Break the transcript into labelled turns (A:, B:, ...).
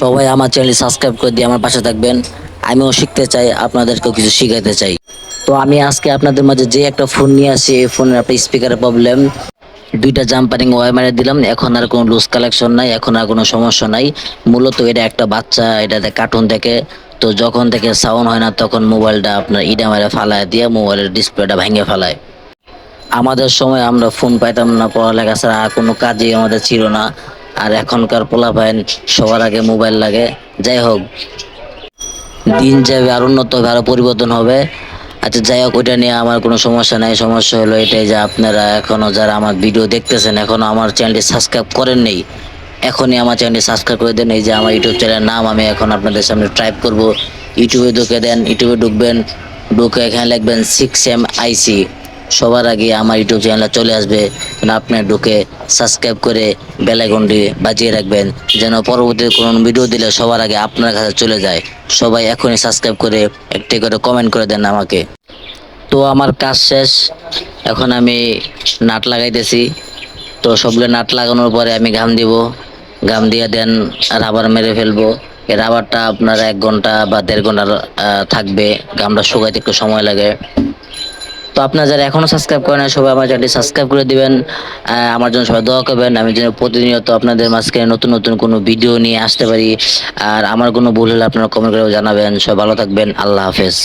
A: সবাই আমার channel subscribe করে দিয়ে আমার পাশে থাকবেন। আমিও শিখতে চাই, আপনাদেরকেও কিছু শিখাতে চাই। তো আমি আজকে আপনাদের মাঝে যে একটা ফোন নিয়ে আসি, এই ফোনের একটা স্পিকারের প্রবলেম, দুইটা জাম্পারিং ওয়্যার মেরে দিলাম, এখন আর কোনো লুজ কালেকশন নাই, এখন আর কোনো সমস্যা নাই। মূলত এটা একটা বাচ্চা, এটাতে কার্টুন দেখে, তো যখন থেকে সাউন্ড হয় না তখন মোবাইলটা আপনার ইডা মেরে ফালায় দিয়ে মোবাইলের ডিসপ্লেটা ভেঙে ফেলায়। আমাদের সময় আমরা ফোন পাইতাম না, পড়ালেখা ছাড়া আর কোনো কাজই আমাদের ছিল না। আর এখনকার পোলাপাইন সবার আগে মোবাইল লাগে। যাই হোক, দিন যাবে, আর উন্নত হবে, আরো পরিবর্তন হবে। আচ্ছা যাই হোক, ওইটা নিয়ে আমার কোনো সমস্যা নাই। সমস্যা হলো এটাই যে আপনারা এখনো যারা আমার ভিডিও দেখতেছেন, এখনো আমার চ্যানেলটি সাবস্ক্রাইব করেন নেই, এখনই আমার চ্যানেলটি সাবস্ক্রাইব করে দেন। এই যে আমার ইউটিউব চ্যানেলের নাম আমি এখন আপনাদের সামনে টাইপ করব। ইউটিউবে ঢুকে দেন, ইউটিউবে ঢুকবেন, ঢুকে এখানে লিখবেন 6MIC। সবার আগে আমার ইউটিউব চ্যানেলে চলে আসবে। আপনি ঢুকে সাবস্ক্রাইব করে বেল আইকনটি বাজিয়ে রাখবেন, যেন পরবর্তীতে কোনো ভিডিও দিলে সবার আগে আপনার কাছে চলে যায়। সবাই এখনই সাবস্ক্রাইব করে একটি করে কমেন্ট করে দেন আমাকে। তো আমার কাজ শেষ, এখন আমি নাট লাগাইতেছি। তো সবগুলো নাট লাগানোর পরে আমি ঘাম দিব, ঘাম দিয়ে দেন রাবার মেরে ফেলবো। এই রাবারটা আপনার 1 ঘন্টা বা 1.5 ঘন্টা থাকবে, ঘামটা শুকাইতে একটু সময় লাগে। তো আপনারা যারা এখনো সাবস্ক্রাইব করেন না, সবাই আমার চ্যানেলটি সাবস্ক্রাইব করে দিবেন। আমার জন্য সবাই দোয়া করবেন, আমি যেন প্রতিনিয়ত আপনাদের মাঝখানে নতুন নতুন কোনো ভিডিও নিয়ে আসতে পারি। আর আমার কোনো ভুল হলে আপনারা কমেন্ট করে জানাবেন। সবাই ভালো থাকবেন, আল্লাহ হাফেজ।